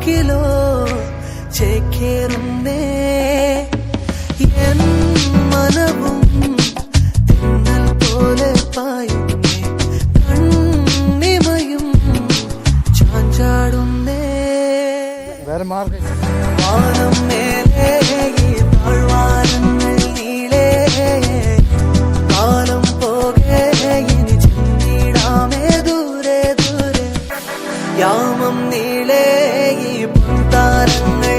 മുകിലോ ചേക്കേറുന്നേ N മനവും തെന്നൽ പോലെ പായുന്നേ കണ്ണിമയും ചാഞ്ചാടുന്നേ വാനം മേലേ താഴ്വാരങ്ങൾ നീളേ കാലം പോകെ ഇനി ചെന്നിടാമേ ദൂരെ ദൂരെ യാമം നീളേ ഈ താരങ്ങൾ